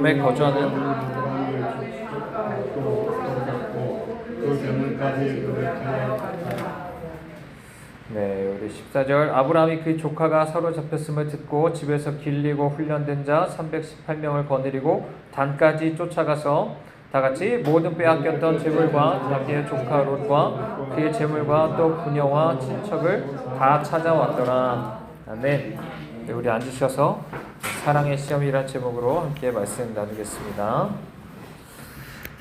에 거주하는 네, 우리 14절. 아브라함이 그의 조카가 사로잡혔음을 듣고 집에서 길리고 훈련된 자 318명을 거느리고 단까지 쫓아가서 다같이 모든 빼앗겼던 재물과 자기의 조카 롯과 그의 재물과 또 부녀와 친척을 다 찾아왔더라. 아멘. 네, 우리 앉으셔서 사랑의 시험이란 제목으로 함께 말씀 나누겠습니다.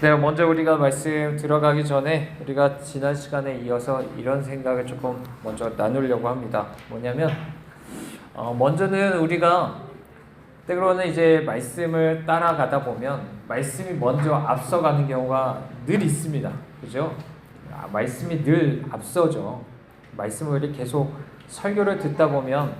네, 먼저 우리가 말씀 들어가기 전에 우리가 지난 시간에 이어서 이런 생각을 조금 먼저 나누려고 합니다. 뭐냐면 먼저는 우리가 때로는 이제 말씀을 따라가다 보면 말씀이 먼저 앞서가는 경우가 늘 있습니다. 그죠? 말씀이 늘 앞서죠. 말씀을 이렇게 계속 설교를 듣다 보면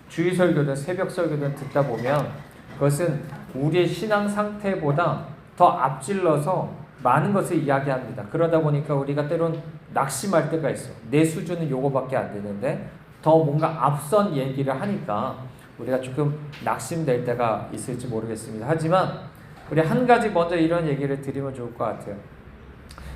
주일 설교든 새벽 설교든 듣다 보면 그것은 우리의 신앙 상태보다 더 앞질러서 많은 것을 이야기합니다. 그러다 보니까 우리가 때론 낙심할 때가 있어. 내 수준은 요거밖에 안 되는데 더 뭔가 앞선 얘기를 하니까 우리가 조금 낙심될 때가 있을지 모르겠습니다. 하지만 우리 한 가지 먼저 이런 얘기를 드리면 좋을 것 같아요.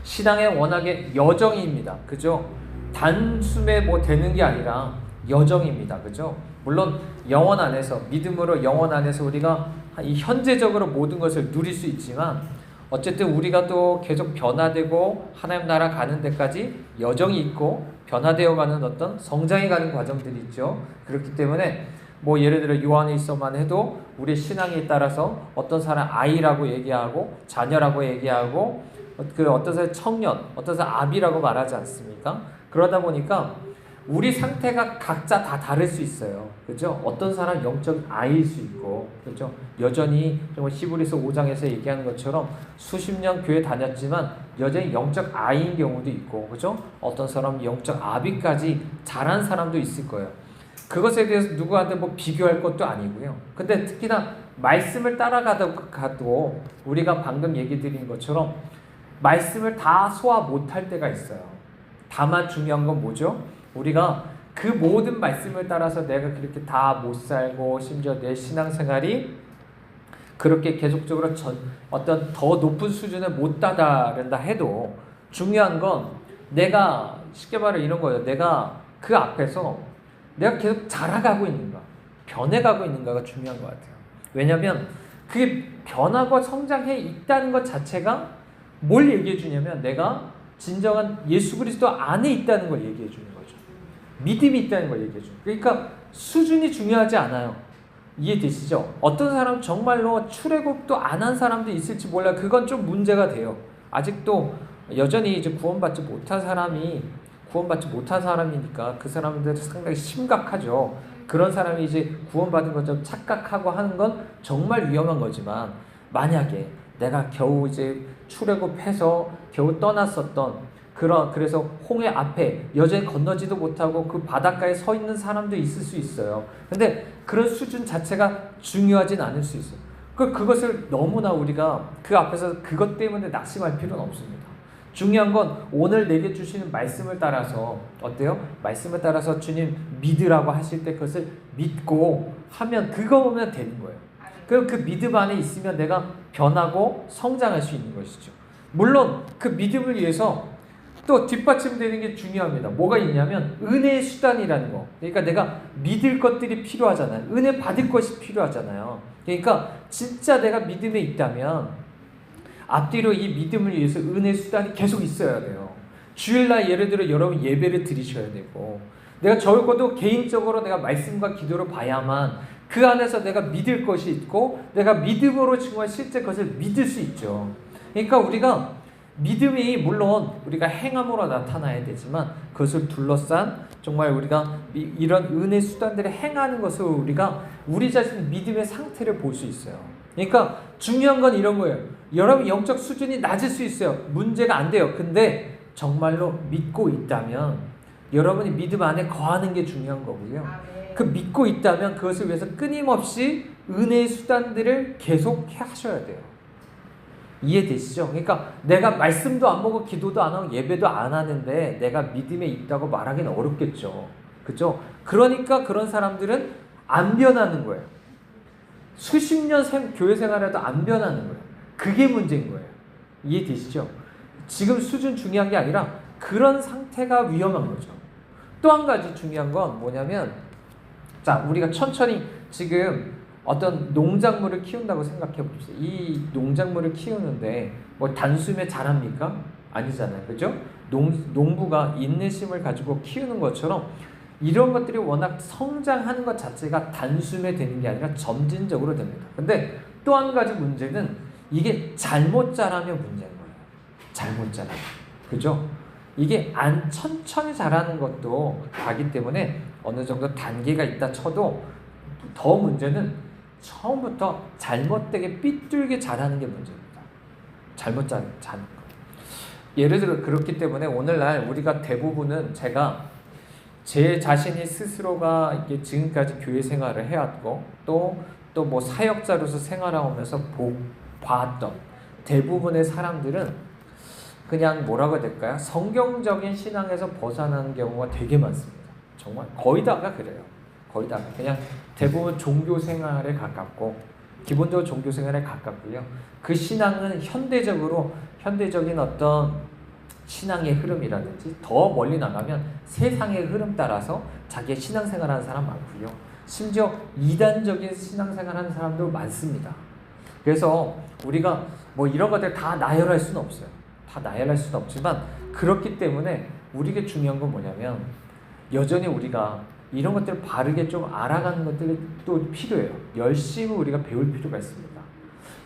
신앙의 워낙에 여정입니다. 그죠? 단숨에 뭐 되는 게 아니라 여정입니다. 그죠? 물론 영혼 안에서, 믿음으로 영혼 안에서 우리가 이 현재적으로 모든 것을 누릴 수 있지만 어쨌든 우리가 또 계속 변화되고 하나님 나라 가는 데까지 여정이 있고 변화되어 가는 어떤 성장해 가는 과정들이 있죠. 그렇기 때문에 뭐 예를 들어 요한에 있어만 해도 우리 신앙에 따라서 어떤 사람 아이라고 얘기하고 자녀라고 얘기하고 그 어떤 사람 청년, 어떤 사람 아비라고 말하지 않습니까? 그러다 보니까 우리 상태가 각자 다 다를 수 있어요. 그죠? 어떤 사람 영적 아이일 수 있고, 그죠? 여전히 정말 히브리서 5장에서 얘기하는 것처럼 수십 년 교회 다녔지만 여전히 영적 아이인 경우도 있고, 그죠? 어떤 사람 영적 아비까지 자란 사람도 있을 거예요. 그것에 대해서 누구한테 뭐 비교할 것도 아니고요. 근데 특히나 말씀을 따라가도 우리가 방금 얘기 드린 것처럼 말씀을 다 소화 못할 때가 있어요. 다만 중요한 건 뭐죠? 우리가 그 모든 말씀을 따라서 내가 그렇게 다 못 살고 심지어 내 신앙생활이 그렇게 계속적으로 어떤 더 높은 수준을 못 다다른다 해도 중요한 건 내가 쉽게 말해 이런 거예요. 내가 그 앞에서 내가 계속 자라가고 있는가, 변해가고 있는가가 중요한 것 같아요. 왜냐하면 그게 변하고 성장해 있다는 것 자체가 뭘 얘기해 주냐면 내가 진정한 예수 그리스도 안에 있다는 걸 얘기해 주는 거죠. 믿음이 있다는 걸 얘기해 주는 거예요. 그러니까 수준이 중요하지 않아요. 이해되시죠? 어떤 사람 정말로 출애굽도 안 한 사람도 있을지 몰라요. 그건 좀 문제가 돼요. 아직도 여전히 이제 구원받지 못한 사람이니까 그 사람들은 상당히 심각하죠. 그런 사람이 이제 구원받은 것처럼 착각하고 하는 건 정말 위험한 거지만 만약에 내가 겨우 이제 출애굽해서 겨우 떠났었던 그래서 홍해 앞에 여전히 건너지도 못하고 그 바닷가에 서 있는 사람도 있을 수 있어요. 근데 그런 수준 자체가 중요하진 않을 수 있어요. 그것을 너무나 우리가 그 앞에서 그것 때문에 낙심할 필요는 없습니다. 중요한 건 오늘 내게 주시는 말씀을 따라서 어때요? 말씀을 따라서 주님 믿으라고 하실 때 그것을 믿고 하면 그거 보면 되는 거예요. 그럼 그 믿음 안에 있으면 내가 변하고 성장할 수 있는 것이죠. 물론 그 믿음을 위해서 또 뒷받침되는 게 중요합니다. 뭐가 있냐면 은혜의 수단이라는 거. 그러니까 내가 믿을 것들이 필요하잖아요. 은혜 받을 것이 필요하잖아요. 그러니까 진짜 내가 믿음에 있다면 앞뒤로 이 믿음을 위해서 은혜 수단이 계속 있어야 돼요. 주일날 예를 들어 여러분 예배를 드리셔야 되고 내가 적어도 개인적으로 내가 말씀과 기도로 봐야만 그 안에서 내가 믿을 것이 있고 내가 믿음으로 정말 실제 그것을 믿을 수 있죠. 그러니까 우리가 믿음이 물론 우리가 행함으로 나타나야 되지만 그것을 둘러싼 정말 우리가 이런 은혜 수단들을 행하는 것을 우리가 우리 자신 믿음의 상태를 볼 수 있어요. 그러니까 중요한 건 이런 거예요. 여러분 영적 수준이 낮을 수 있어요. 문제가 안 돼요. 근데 정말로 믿고 있다면 여러분이 믿음 안에 거하는 게 중요한 거고요. 그 믿고 있다면 그것을 위해서 끊임없이 은혜의 수단들을 계속 하셔야 돼요. 이해되시죠? 그러니까 내가 말씀도 안 보고 기도도 안 하고 예배도 안 하는데 내가 믿음에 있다고 말하기는 어렵겠죠. 그죠? 그러니까 그런 사람들은 안 변하는 거예요. 수십 년 교회 생활해도 안 변하는 거예요. 그게 문제인 거예요. 이해되시죠? 지금 수준 중요한 게 아니라 그런 상태가 위험한 거죠. 또 한 가지 중요한 건 뭐냐면, 자, 우리가 천천히 지금 어떤 농작물을 키운다고 생각해 봅시다. 이 농작물을 키우는데 뭐 단숨에 자랍니까? 아니잖아요. 그죠? 농부가 인내심을 가지고 키우는 것처럼 이런 것들이 워낙 성장하는 것 자체가 단숨에 되는 게 아니라 점진적으로 됩니다. 근데 또 한 가지 문제는 이게 잘못 자라면 문제인 거예요. 잘못 자라면. 그죠? 이게 천천히 자라는 것도 가기 때문에 어느 정도 단계가 있다 쳐도 더 문제는 처음부터 잘못되게 삐뚤게 자라는 게 문제입니다. 잘못 자는 거. 예를 들어 그렇기 때문에 오늘날 우리가 대부분은 제가 제 자신이 스스로가 이게 지금까지 교회 생활을 해왔고 또 뭐 사역자로서 생활하면서 봐왔던 대부분의 사람들은 그냥 뭐라고 해야 될까요? 성경적인 신앙에서 벗어나는 경우가 되게 많습니다. 정말 거의 다가 그래요. 거의 다 그냥 대부분 종교 생활에 가깝고 기본적으로 종교 생활에 가깝고요. 그 신앙은 현대적인 어떤 신앙의 흐름이라든지 더 멀리 나가면 세상의 흐름 따라서 자기의 신앙생활하는 사람 많고요. 심지어 이단적인 신앙생활하는 사람도 많습니다. 그래서 우리가 뭐 이런 것들 다 나열할 수는 없어요. 다 나열할 수는 없지만 그렇기 때문에 우리에게 중요한 건 뭐냐면 여전히 우리가 이런 것들을 바르게 좀 알아가는 것들이 또 필요해요. 열심히 우리가 배울 필요가 있습니다.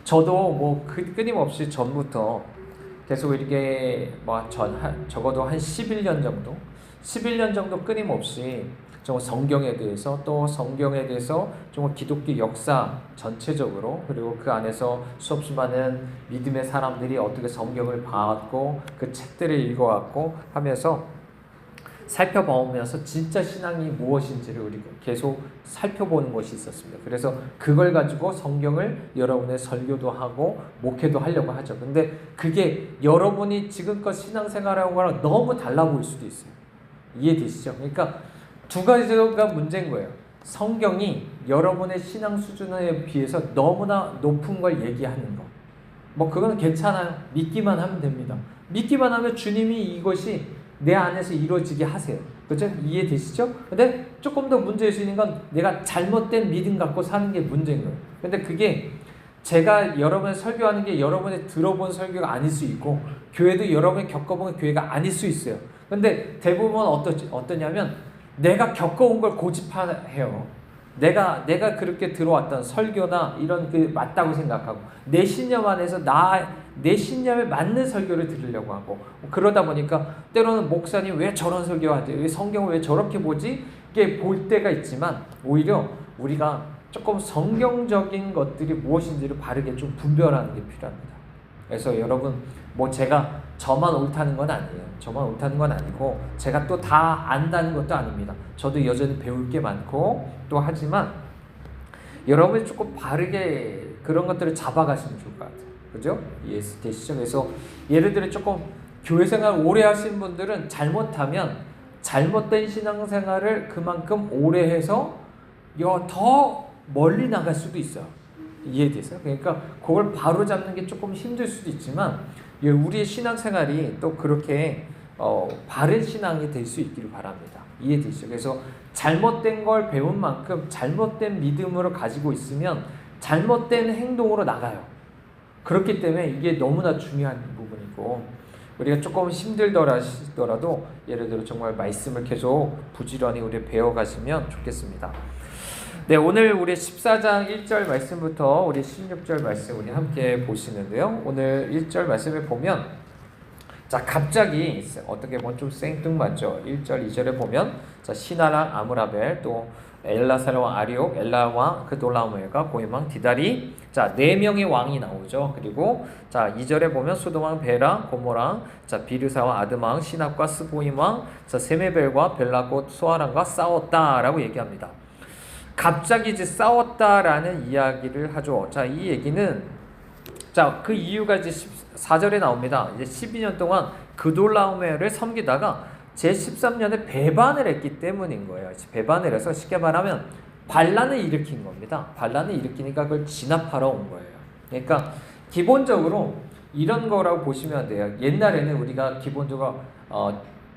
저도 뭐 끊임없이 전부터 계속 이렇게 적어도 한 11년 정도 끊임없이 좀 성경에 대해서 또 성경에 대해서 좀 기독교 역사 전체적으로 그리고 그 안에서 수없이 많은 믿음의 사람들이 어떻게 성경을 봐왔고 그 책들을 읽어왔고 하면서 살펴보면서 진짜 신앙이 무엇인지를 우리가 계속 살펴보는 것이 있었습니다. 그래서 그걸 가지고 성경을 여러분의 설교도 하고 목회도 하려고 하죠. 근데 그게 여러분이 지금껏 신앙생활하는 거랑 너무 달라 보일 수도 있어요. 이해되시죠? 그러니까 두 가지가 문제인 거예요. 성경이 여러분의 신앙 수준에 비해서 너무나 높은 걸 얘기하는 거. 뭐 그거는 괜찮아요. 믿기만 하면 됩니다. 믿기만 하면 주님이 이것이 내 안에서 이루어지게 하세요. 그렇죠? 이해되시죠? 근데 조금 더 문제일 수 있는 건 내가 잘못된 믿음 갖고 사는 게 문제인 거예요. 근데 그게 제가 여러분의 설교하는 게 여러분이 들어본 설교가 아닐 수 있고 교회도 여러분이 겪어본 교회가 아닐 수 있어요. 근데 대부분 어떠냐면 내가 겪어온 걸 고집해요. 내가 그렇게 들어왔던 설교나 이런 그 맞다고 생각하고 내 신념 안에서 내 신념에 맞는 설교를 들으려고 하고 그러다 보니까 때로는 목사님 왜 저런 설교하지? 왜 성경을 왜 저렇게 보지? 이게 볼 때가 있지만 오히려 우리가 조금 성경적인 것들이 무엇인지를 바르게 좀 분별하는 게 필요합니다. 그래서 여러분 뭐 제가 저만 옳다는 건 아니에요. 저만 옳다는 건 아니고 제가 또 다 안다는 것도 아닙니다. 저도 여전히 배울 게 많고 또 하지만 여러분이 조금 바르게 그런 것들을 잡아가시면 좋을 것 같아요. 그죠? 이해되시죠? 그래서 예를 들어 조금 교회 생활 오래 하신 분들은 잘못하면 잘못된 신앙생활을 그만큼 오래 해서 더 멀리 나갈 수도 있어요. 이해되세요? 그러니까 그걸 바로 잡는 게 조금 힘들 수도 있지만 우리의 신앙생활이 또 그렇게 바른 신앙이 될 수 있기를 바랍니다. 이해되시죠? 그래서 잘못된 걸 배운 만큼 잘못된 믿음으로 가지고 있으면 잘못된 행동으로 나가요. 그렇기 때문에 이게 너무나 중요한 부분이고 우리가 조금 힘들더라도 예를 들어 정말 말씀을 계속 부지런히 우리 배워가시면 좋겠습니다. 네, 오늘 우리 14장 1절 말씀부터 우리 16절 말씀 우리 함께 보시는데요. 오늘 1절 말씀을 보면 자 갑자기 어떻게 보면 좀 생뚱맞죠. 1절 2절에 보면 자 시나랑 아므라벨 또 엘라살 왕 아리옥 엘라 왕 그돌라오멜과 고임 왕 디다리 자 4명의 왕이 나오죠. 그리고 자 2절에 보면 소돔 왕 베라 고모랑 자 비르사 왕 아드마 왕 시납과 스보임 왕 자 세메벨과 벨라고 소아랑과 싸웠다라고 얘기합니다. 갑자기 이제 싸웠다라는 이야기를 하죠. 자, 이 얘기는 자, 그 이유가 이제 14절에 나옵니다. 이제 12년 동안 그돌라오멜을 섬기다가 제13년에 배반을 했기 때문인 거예요. 배반을 해서 쉽게 말하면 반란을 일으킨 겁니다. 반란을 일으키니까 그걸 진압하러 온 거예요. 그러니까 기본적으로 이런 거라고 보시면 돼요. 옛날에는 우리가 기본적으로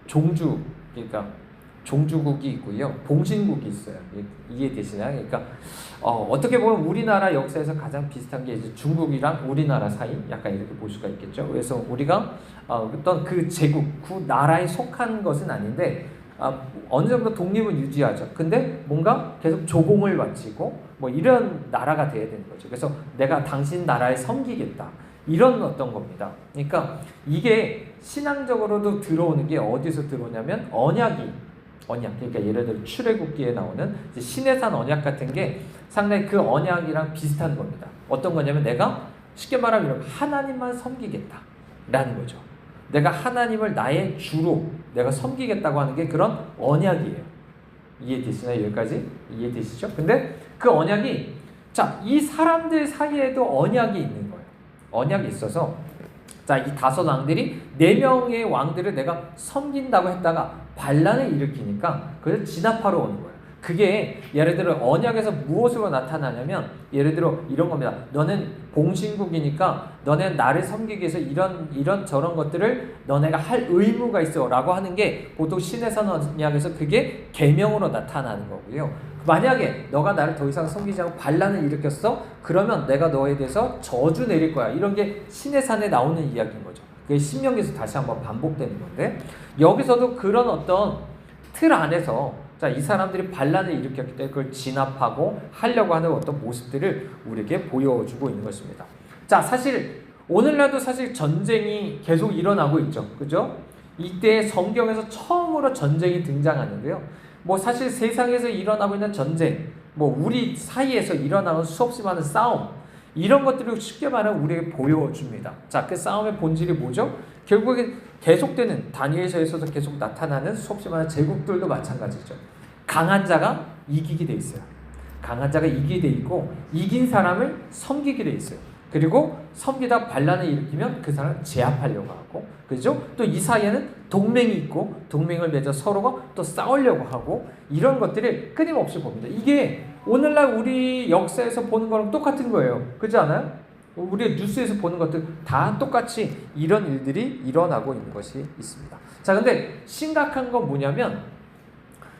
종주, 그러니까 종주국이 있고요, 봉신국이 있어요. 이해되시나요? 그러니까 어떻게 보면 우리나라 역사에서 가장 비슷한 게 이제 중국이랑 우리나라 사이, 약간 이렇게 볼 수가 있겠죠. 그래서 우리가 어떤 그 제국, 그 나라에 속한 것은 아닌데 어느 정도 독립은 유지하죠. 근데 뭔가 계속 조공을 바치고 뭐 이런 나라가 돼야 되는 거죠. 그래서 내가 당신 나라에 섬기겠다, 이런 어떤 겁니다. 그러니까 이게 신앙적으로도 들어오는 게 어디서 들어오냐면 언약, 그러니까 예를 들어 출애굽기에 나오는 이제 시내산 언약 같은 게 상당히 그 언약이랑 비슷한 겁니다. 어떤 거냐면 내가 쉽게 말하면 이렇게 하나님만 섬기겠다라는 거죠. 내가 하나님을 나의 주로 내가 섬기겠다고 하는 게 그런 언약이에요. 이해되시나요? 여기까지? 이해되시죠? 근데 그 언약이, 자, 이 사람들 사이에도 언약이 있는 거예요. 언약이 있어서, 자, 이 5 왕들이 4명의 왕들을 내가 섬긴다고 했다가 반란을 일으키니까 그걸 진압하러 오는 거예요. 그게 예를 들어 언약에서 무엇으로 나타나냐면, 예를 들어 이런 겁니다. 너는 봉신국이니까 너는 나를 섬기기 위해서 이런 저런 것들을 너네가 할 의무가 있어 라고 하는 게 보통 신해산 언약에서 그게 계명으로 나타나는 거고요. 만약에 너가 나를 더 이상 섬기지 않고 반란을 일으켰어? 그러면 내가 너에 대해서 저주 내릴 거야. 이런 게 신해산에 나오는 이야기인 거죠. 그게 신명기에서 다시 한번 반복되는 건데, 여기서도 그런 어떤 틀 안에서, 자, 이 사람들이 반란을 일으켰기 때문에 그걸 진압하고 하려고 하는 어떤 모습들을 우리에게 보여주고 있는 것입니다. 자, 사실 오늘날도 사실 전쟁이 계속 일어나고 있죠. 그죠? 이때 성경에서 처음으로 전쟁이 등장하는데요. 뭐 사실 세상에서 일어나고 있는 전쟁, 뭐 우리 사이에서 일어나는 수없이 많은 싸움, 이런 것들을 쉽게 말하면 우리에게 보여줍니다. 자, 그 싸움의 본질이 뭐죠? 결국에 계속되는, 다니엘서에서도 계속 나타나는 수없이 많은 제국들도 마찬가지죠. 강한 자가 이기게 돼 있어요. 강한 자가 이기게 돼 있고, 이긴 사람을 섬기게 돼 있어요. 그리고 섬기다 반란을 일으키면 그 사람을 제압하려고 하고, 그죠? 또 이 사이에는 동맹이 있고, 동맹을 맺어 서로가 또 싸우려고 하고, 이런 것들을 끊임없이 봅니다. 이게 오늘날 우리 역사에서 보는 거랑 똑같은 거예요. 그렇지 않아요? 우리 뉴스에서 보는 것들 다 똑같이 이런 일들이 일어나고 있는 것이 있습니다. 자, 근데 심각한 건 뭐냐면,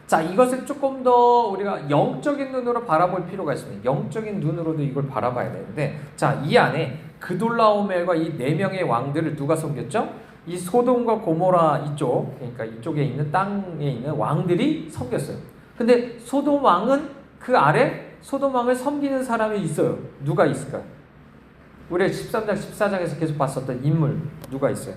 자, 이것을 조금 더 우리가 영적인 눈으로 바라볼 필요가 있습니다. 영적인 눈으로도 이걸 바라봐야 되는데, 자, 이 안에 그돌라오멜과 이 4명의 왕들을 누가 섬겼죠? 이 소돔과 고모라 이쪽, 그러니까 이쪽에 있는 땅에 있는 왕들이 섬겼어요. 근데 소돔 왕은 그 아래 소돔 왕을 섬기는 사람이 있어요. 누가 있을까요? 우리 13장, 14장에서 계속 봤었던 인물 누가 있어요?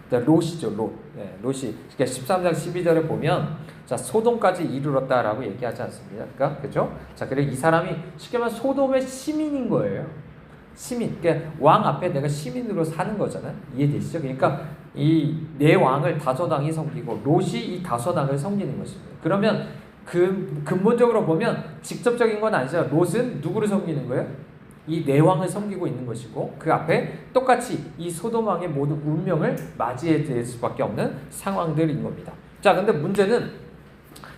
롯이죠, 롯. 네, 롯이. 그러니까 13장 12절에 보면, 자, 소돔까지 이르렀다라고 얘기하지 않습니까? 그러니까, 그죠? 자, 그래 이 사람이 쉽게 말하면 소돔의 시민인 거예요. 시민. 그러니까 왕 앞에 내가 시민으로 사는 거잖아요. 이해되시죠? 그러니까 이 4왕을 5 왕이 섬기고 롯이 이 5 왕을 섬기는 것입니다. 그러면 근본적으로 보면 직접적인 건 아니죠. 롯은 누구를 섬기는 거예요? 이 4왕을 섬기고 있는 것이고, 그 앞에 똑같이 이 소돔 왕의 모든 운명을 맞이해야 될 수밖에 없는 상황들인 겁니다. 자, 근데 문제는,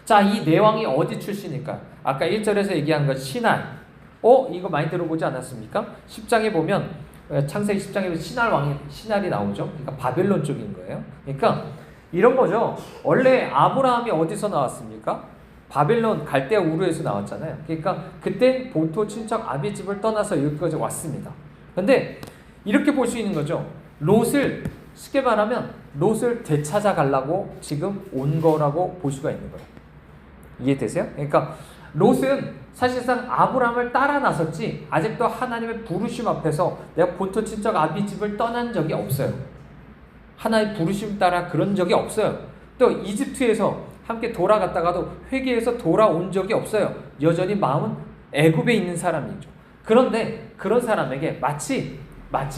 자, 이 4왕이 어디 출신일까? 아까 1절에서 얘기한 것 시날. 이거 많이 들어보지 않았습니까? 10장에 보면, 창세기 10장에 보면 시날이 나오죠. 그러니까 바벨론 쪽인 거예요. 그러니까 이런 거죠. 원래 아브라함이 어디서 나왔습니까? 바벨론 갈대아 우르에서 나왔잖아요. 그러니까 그때 본토 친척 아비 집을 떠나서 여기까지 왔습니다. 근데 이렇게 볼 수 있는 거죠. 롯을, 쉽게 말하면 롯을 되찾아 가려고 지금 온 거라고 볼 수가 있는 거예요. 이해되세요? 그러니까 롯은 사실상 아브라함을 따라 나섰지 아직도 하나님의 부르심 앞에서 내가 본토 친척 아비 집을 떠난 적이 없어요. 하나님의 부르심 따라 그런 적이 없어요. 또 이집트에서 함께 돌아갔다가도 회개해서 돌아온 적이 없어요. 여전히 마음은 애굽에 있는 사람이죠. 그런데 그런 사람에게 마치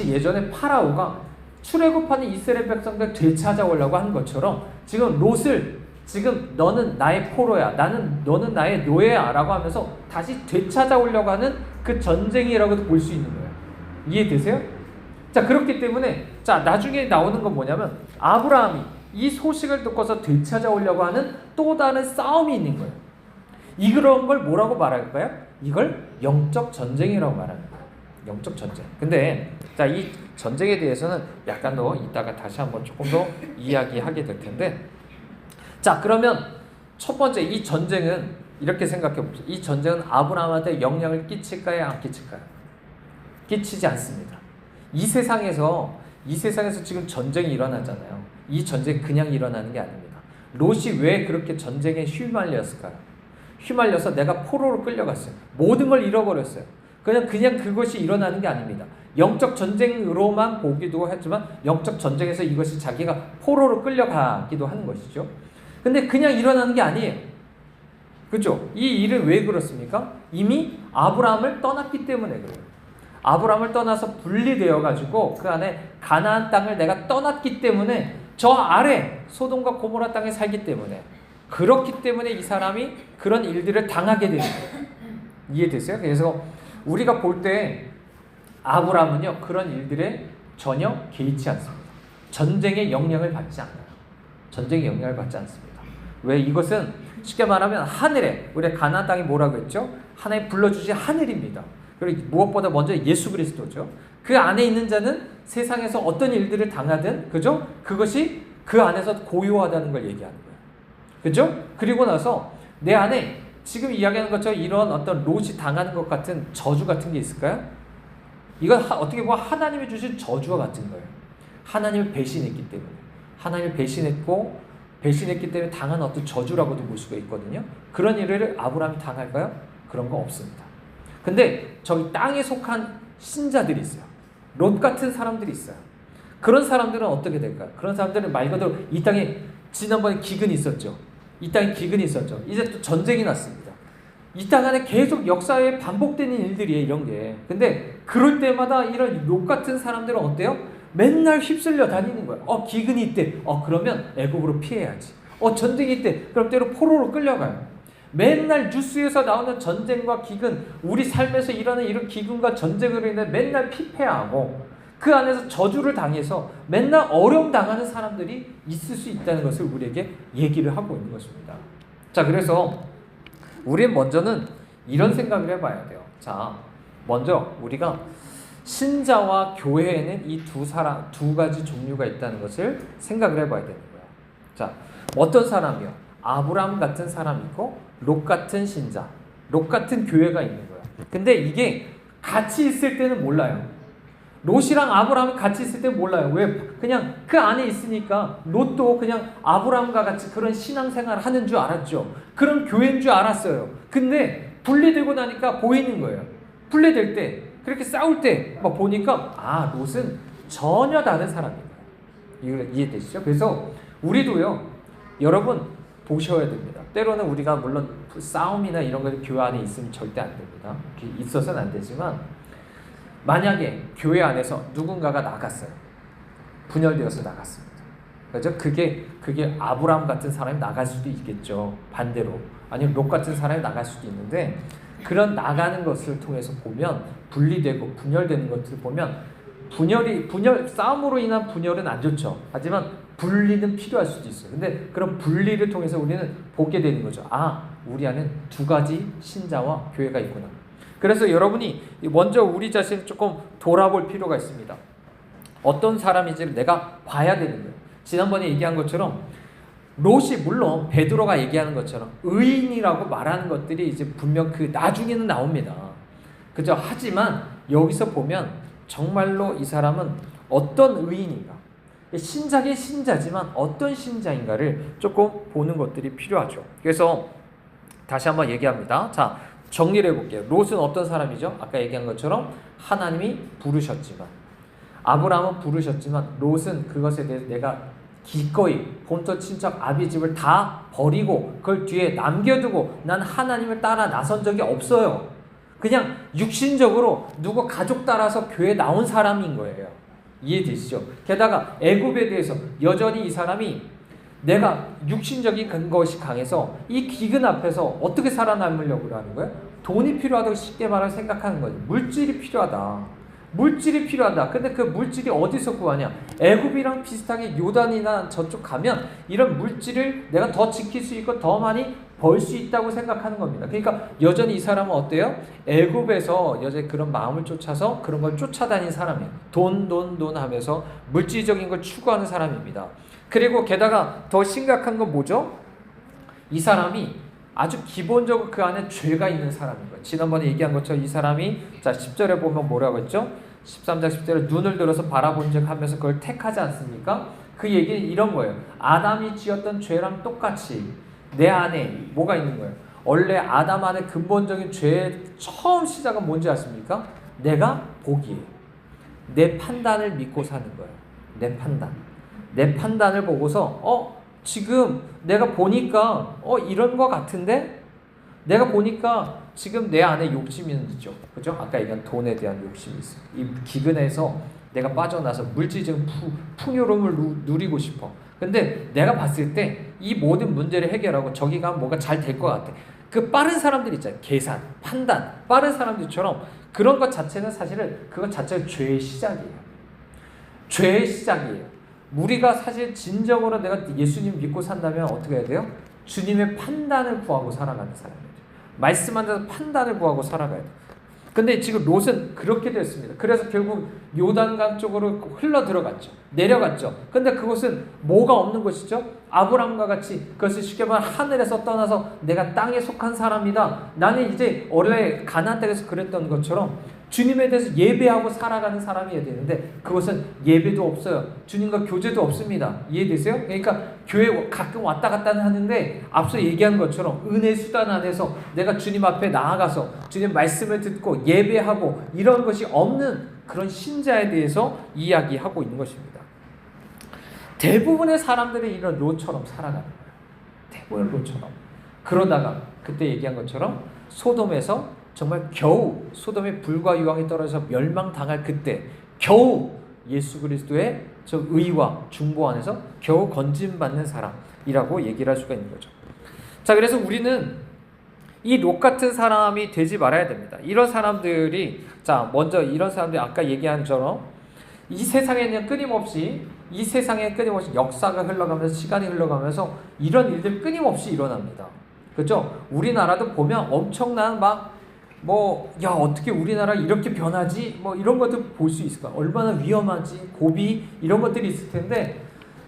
예전에 파라오가 출애굽하는 이스라엘 백성들 되찾아오려고 한 것처럼 지금 롯을, 지금 너는 나의 포로야, 너는 나의 노예야 라고 하면서 다시 되찾아오려고 하는 그 전쟁이라고도 볼 수 있는 거예요. 이해되세요? 자, 그렇기 때문에, 자, 나중에 나오는 건 뭐냐면 아브라함이 이 소식을 듣고서 되찾아오려고 하는 또 다른 싸움이 있는 거예요. 이런 걸 뭐라고 말할까요? 이걸 영적 전쟁이라고 말하는 거예요. 영적 전쟁. 근데 자, 이 전쟁에 대해서는 약간 더 이따가 다시 한번 조금 더 이야기하게 될 텐데, 자, 그러면 첫 번째 이 전쟁은 이렇게 생각해 봅시다. 이 전쟁은 아브라함한테 영향을 끼칠까요? 안 끼칠까요? 끼치지 않습니다. 이 세상에서 지금 전쟁이 일어나잖아요. 이 전쟁이 그냥 일어나는 게 아닙니다. 롯이 왜 그렇게 전쟁에 휘말렸을까요? 휘말려서 내가 포로로 끌려갔어요. 모든 걸 잃어버렸어요. 그냥 그것이 일어나는 게 아닙니다. 영적 전쟁으로만 보기도 했지만 영적 전쟁에서 이것이 자기가 포로로 끌려가기도 하는 것이죠. 근데 그냥 일어나는 게 아니에요. 그죠? 이 일은 왜 그렇습니까? 이미 아브라함을 떠났기 때문에 그래요. 아브라함을 떠나서 분리되어 가지고 그 안에 가나안 땅을 내가 떠났기 때문에 저 아래 소돔과 고모라 땅에 살기 때문에, 그렇기 때문에 이 사람이 그런 일들을 당하게 되는 거예요. 이해됐어요? 그래서 우리가 볼 때 아브라함은요, 그런 일들에 전혀 개의치 않습니다. 전쟁의 영향을 받지 않아요. 전쟁의 영향을 받지 않습니다. 왜? 이것은 쉽게 말하면 하늘에, 우리 가나안 땅이 뭐라고 했죠? 하나님 불러주신 하늘입니다. 그리고 무엇보다 먼저 예수 그리스도죠. 그 안에 있는 자는 세상에서 어떤 일들을 당하든, 그죠? 그것이 그 안에서 고요하다는 걸 얘기하는 거예요. 그죠? 그리고 나서 내 안에 지금 이야기하는 것처럼 이런 어떤 롯이 당하는 것 같은 저주 같은 게 있을까요? 이건 어떻게 보면 하나님이 주신 저주와 같은 거예요. 하나님을 배신했기 때문에. 하나님을 배신했기 때문에 당한 어떤 저주라고도 볼 수가 있거든요. 그런 일을 아브라함이 당할까요? 그런 거 없습니다. 근데 저기 땅에 속한 신자들이 있어요. 롯 같은 사람들이 있어요. 그런 사람들은 어떻게 될까요? 그런 사람들은 말 그대로 이 땅에 지난번에 기근이 있었죠. 이 땅에 기근이 있었죠. 이제 또 전쟁이 났습니다. 이 땅 안에 계속 역사에 반복되는 일들이에요, 이런 게. 근데 그럴 때마다 이런 롯 같은 사람들은 어때요? 맨날 휩쓸려 다니는 거예요. 기근이 있대. 그러면 애국으로 피해야지. 전쟁이 있대. 그럼 때로 포로로 끌려가요. 맨날 뉴스에서 나오는 전쟁과 기근, 우리 삶에서 일어나는 이런 기근과 전쟁으로 인해 맨날 피폐하고 그 안에서 저주를 당해서 맨날 어려움 당하는 사람들이 있을 수 있다는 것을 우리에게 얘기를 하고 있는 것입니다. 자, 그래서 우리는 먼저는 이런 생각을 해봐야 돼요. 자, 먼저 우리가 신자와 교회에는 이 두 가지 종류가 있다는 것을 생각을 해봐야 되는 거예요. 자, 어떤 사람이요? 아브라함 같은 사람이 있고 롯 같은 신자, 롯 같은 교회가 있는 거예요. 근데 이게 같이 있을 때는 몰라요. 롯이랑 아브라함이 같이 있을 때 몰라요. 왜? 그냥 그 안에 있으니까 롯도 그냥 아브라함과 같이 그런 신앙생활을 하는 줄 알았죠. 그런 교회인 줄 알았어요. 근데 분리되고 나니까 보이는 거예요. 분리될 때, 그렇게 싸울 때 막 보니까 롯은 전혀 다른 사람인 거예요. 이해되시죠? 그래서 우리도요, 여러분 보셔야 됩니다. 때로는 우리가 물론 싸움이나 이런 거 교회 안에 있으면 절대 안 됩니다. 있어서는 안 되지만 만약에 교회 안에서 누군가가 나갔어요. 분열되어서 나갔습니다. 그죠? 그게 아브라함 같은 사람이 나갈 수도 있겠죠. 반대로. 아니면 롯 같은 사람이 나갈 수도 있는데, 그런 나가는 것을 통해서 보면 분리되고 분열되는 것을 보면 싸움으로 인한 분열은 안 좋죠. 하지만 분리는 필요할 수도 있어요. 근데 그런 분리를 통해서 우리는 보게 되는 거죠. 우리 안에 두 가지 신자와 교회가 있구나. 그래서 여러분이 먼저 우리 자신을 조금 돌아볼 필요가 있습니다. 어떤 사람인지를 내가 봐야 되는 거예요. 지난번에 얘기한 것처럼 롯이, 물론 베드로가 얘기하는 것처럼 의인이라고 말하는 것들이 이제 분명 그 나중에는 나옵니다. 그죠? 하지만 여기서 보면 정말로 이 사람은 어떤 의인인가, 신자긴 신자지만 어떤 신자인가를 조금 보는 것들이 필요하죠. 그래서 다시 한번 얘기합니다. 자, 정리를 해볼게요. 롯은 어떤 사람이죠? 아까 얘기한 것처럼 하나님이 부르셨지만, 아브라함은 부르셨지만 롯은 그것에 대해서 내가 기꺼이 본토 친척 아비 집을 다 버리고 그걸 뒤에 남겨두고 난 하나님을 따라 나선 적이 없어요. 그냥 육신적으로 누구 가족 따라서 교회에 나온 사람인 거예요. 이해되시죠? 게다가 애굽에 대해서 여전히 이 사람이 내가 육신적인 것이 강해서 이 기근 앞에서 어떻게 살아남으려고 하는 거예요? 돈이 필요하다고 쉽게 말하면 생각하는 거예요. 물질이 필요하다. 물질이 필요하다. 근데 그 물질이 어디서 구하냐? 애굽이랑 비슷하게 요단이나 저쪽 가면 이런 물질을 내가 더 지킬 수 있고 더 많이 벌 수 있다고 생각하는 겁니다. 그러니까 여전히 이 사람은 어때요? 애굽에서 여전히 그런 마음을 쫓아서 그런 걸 쫓아다닌 사람이에요. 돈 하면서 물질적인 걸 추구하는 사람입니다. 그리고 게다가 더 심각한 건 뭐죠? 이 사람이 아주 기본적으로 그 안에 죄가 있는 사람인 거예요. 지난번에 얘기한 것처럼 이 사람이 자 10절에 보면 뭐라고 했죠? 13장 10절에 눈을 들어서 바라본 즉 하면서 그걸 택하지 않습니까? 그 얘기는 이런 거예요. 아담이 지었던 죄랑 똑같이 내 안에 뭐가 있는 거예요? 원래 아담 안에 근본적인 죄의 처음 시작은 뭔지 아십니까? 내가 보기에 내 판단을 믿고 사는 거예요. 내 판단을 보고서 지금 내가 보니까 이런 거 같은데 내가 보니까 지금 내 안에 욕심이 있죠. 그죠? 아까 얘기한 돈에 대한 욕심이 있어요. 이 기근에서 내가 빠져나서 물질적인 풍요로움을 누리고 싶어. 근데 내가 봤을 때 이 모든 문제를 해결하고 저기 가면 뭐가 잘 될 것 같아. 그 빠른 사람들 있잖아요. 계산, 판단, 빠른 사람들처럼 그런 것 자체는 사실은 그것 자체가 죄의 시작이에요. 죄의 시작이에요. 우리가 사실 진정으로 내가 예수님 믿고 산다면 어떻게 해야 돼요? 주님의 판단을 구하고 살아가는 사람이에요. 말씀한 대로 판단을 구하고 살아가야 돼요. 근데 지금 롯은 그렇게 됐습니다. 그래서 결국 요단강 쪽으로 흘러 들어갔죠. 내려갔죠. 근데 그곳은 뭐가 없는 곳이죠? 아브람과 같이 그것을 쉽게 말하면 하늘에서 떠나서 내가 땅에 속한 사람이다. 나는 이제 원래 가나안 땅에서 그랬던 것처럼 주님에 대해서 예배하고 살아가는 사람이어야 되는데 그것은 예배도 없어요. 주님과 교제도 없습니다. 이해되세요? 그러니까 교회 가끔 왔다 갔다 하는데 앞서 얘기한 것처럼 은혜 수단 안에서 내가 주님 앞에 나아가서 주님 말씀을 듣고 예배하고 이런 것이 없는 그런 신자에 대해서 이야기하고 있는 것입니다. 대부분의 사람들이 이런 롯처럼 살아가는 거예요. 대부분의 롯처럼. 그러다가 그때 얘기한 것처럼 소돔에서 정말 겨우 소돔의 불과 유황이 떨어져서 멸망당할 그때 겨우 예수 그리스도의 저 의와 중보 안에서 겨우 건짐받는 사람이라고 얘기를 할 수가 있는 거죠. 자, 그래서 우리는 이 롯 같은 사람이 되지 말아야 됩니다. 이런 사람들이 먼저 이런 사람들이 아까 얘기한 처럼 이 세상에는 끊임없이 역사가 흘러가면서 시간이 흘러가면서 이런 일들 끊임없이 일어납니다. 그렇죠? 우리나라도 보면 엄청난 어떻게 우리나라 이렇게 변하지? 이런 것들 볼 수 있을까? 얼마나 위험하지? 고비 이런 것들이 있을 텐데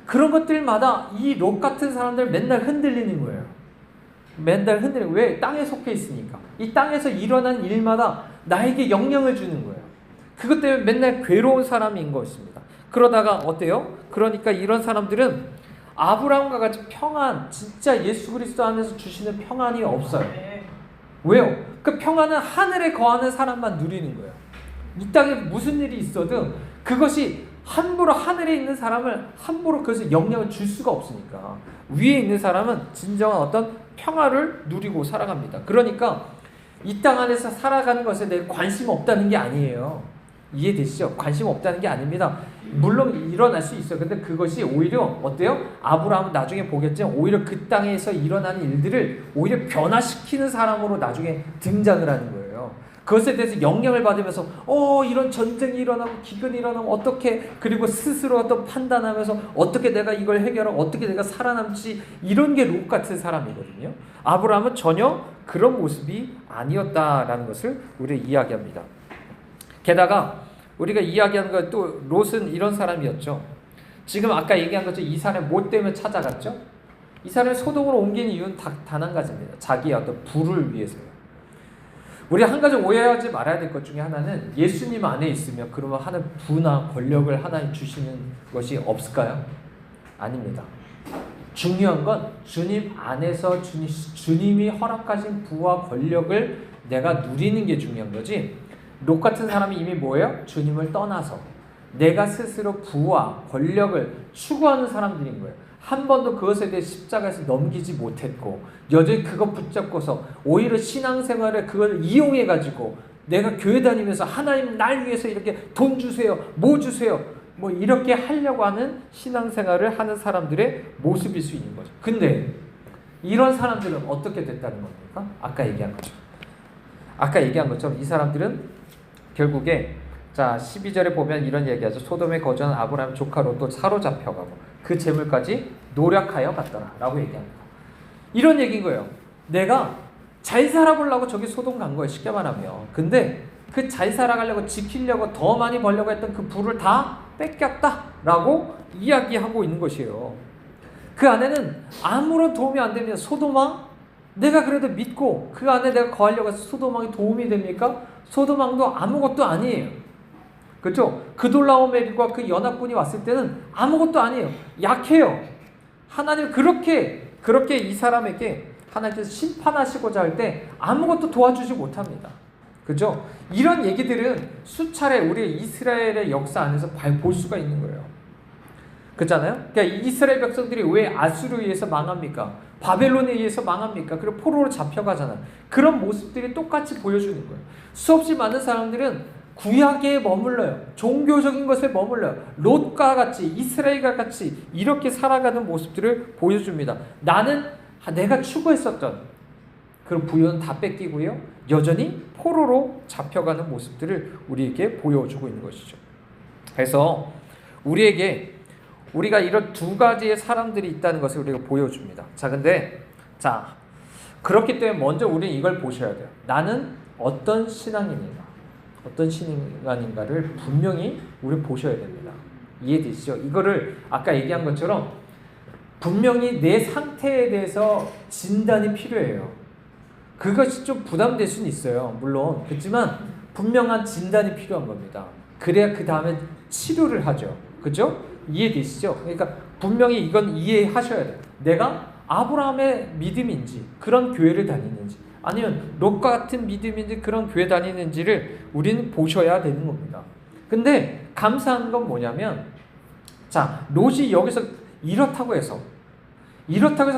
그런 것들마다 이 롯 같은 사람들 맨날 흔들리는 거예요. 왜? 땅에 속해 있으니까. 이 땅에서 일어난 일마다 나에게 영향을 주는 거예요. 그것 때문에 맨날 괴로운 사람인 것입니다. 그러다가 어때요? 그러니까 이런 사람들은 아브라함과 같이 평안, 진짜 예수 그리스도 안에서 주시는 평안이 없어요. 왜요? 그 평안은 하늘에 거하는 사람만 누리는 거예요. 이 땅에 무슨 일이 있어도 그것이 함부로 하늘에 있는 사람을 함부로 그것에 영향을 줄 수가 없으니까 위에 있는 사람은 진정한 어떤 평화를 누리고 살아갑니다. 그러니까 이 땅 안에서 살아가는 것에 대해 관심 없다는 게 아니에요. 이해되시죠? 관심 없다는 게 아닙니다. 물론 일어날 수 있어요. 근데 그것이 오히려 어때요? 아브라함은 나중에 보겠지만 오히려 그 땅에서 일어나는 일들을 오히려 변화시키는 사람으로 나중에 등장을 하는 거예요. 그것에 대해서 영향을 받으면서 이런 전쟁이 일어나고 기근이 일어나면 어떻게, 그리고 스스로 어떤 판단하면서 어떻게 내가 이걸 해결하고 어떻게 내가 살아남지, 이런 게 롯 같은 사람이거든요. 아브라함은 전혀 그런 모습이 아니었다라는 것을 우리가 이야기합니다. 게다가 우리가 이야기하는 건 또 롯은 이런 사람이었죠. 지금 아까 얘기한 것처럼 이 사람이 뭐 때문에 찾아갔죠? 이 사람을 소돔으로 옮긴 이유는 단 한 가지입니다. 자기의 어떤 부를 위해서요. 우리 한 가지 오해하지 말아야 될 것 중에 하나는 예수님 안에 있으면 그러면 하는 부나 권력을 하나님 주시는 것이 없을까요? 아닙니다. 중요한 건 주님 안에서 주님이 허락하신 부와 권력을 내가 누리는 게 중요한 거지. 롯 같은 사람이 이미 뭐예요? 주님을 떠나서 내가 스스로 부와 권력을 추구하는 사람들인 거예요. 한 번도 그것에 대해 십자가에서 넘기지 못했고 여전히 그거 붙잡고서 오히려 신앙생활에 그걸 이용해가지고 내가 교회 다니면서 하나님 날 위해서 이렇게 돈 주세요, 뭐 주세요, 이렇게 하려고 하는 신앙생활을 하는 사람들의 모습일 수 있는 거죠. 근데 이런 사람들은 어떻게 됐다는 겁니까? 아까 얘기한 것처럼 이 사람들은 결국에 12절에 보면 이런 얘기하죠. 소돔에 거주한 아브라함 조카 롯도 사로잡혀가고 그 재물까지 노력하여 갔더라 라고 얘기합니다. 이런 얘기인 거예요. 내가 잘 살아보려고 저기 소돔 간 거예요. 쉽게 말하면. 근데 그 잘 살아가려고 지키려고 더 많이 벌려고 했던 그 부를 다 뺏겼다라고 이야기하고 있는 것이에요. 그 안에는 아무런 도움이 안 됩니다. 소돔왕, 내가 그래도 믿고 그 안에 내가 거하려고 해서 소돔왕이 도움이 됩니까? 소돔왕도 아무것도 아니에요. 그렇죠? 그돌라오멜과 그 연합군이 왔을 때는 아무것도 아니에요. 약해요. 하나님 그렇게 이 사람에게 하나님께서 심판하시고자 할 때 아무것도 도와주지 못합니다. 그죠? 이런 얘기들은 수차례 우리 이스라엘의 역사 안에서 볼 수가 있는 거예요. 그렇잖아요? 그러니까 이스라엘 백성들이 왜 아수르에 의해서 망합니까? 바벨론에 의해서 망합니까? 그리고 포로로 잡혀가잖아요. 그런 모습들이 똑같이 보여주는 거예요. 수없이 많은 사람들은 구약에 머물러요. 종교적인 것에 머물러요. 롯과 같이 이스라엘과 같이 이렇게 살아가는 모습들을 보여줍니다. 나는 내가 추구했었던 그런 부여는 다 뺏기고요. 여전히 포로로 잡혀가는 모습들을 우리에게 보여주고 있는 것이죠. 그래서 우리가 이런 두 가지의 사람들이 있다는 것을 우리가 보여줍니다. 자, 그렇기 때문에 먼저 우리는 이걸 보셔야 돼요. 나는 어떤 신앙인인가, 어떤 신앙인가를 분명히 우리 보셔야 됩니다. 이해되시죠? 이거를 아까 얘기한 것처럼 분명히 내 상태에 대해서 진단이 필요해요. 그것이 좀 부담될 수는 있어요. 물론 그렇지만 분명한 진단이 필요한 겁니다. 그래야 그 다음에 치료를 하죠. 그죠? 이해되시죠? 그러니까 분명히 이건 이해하셔야 돼요. 내가 아브라함의 믿음인지 그런 교회를 다니는지 아니면 롯과 같은 믿음인지 그런 교회 다니는지를 우리는 보셔야 되는 겁니다. 근데 감사한 건 뭐냐면 자, 롯이 여기서 이렇다고 해서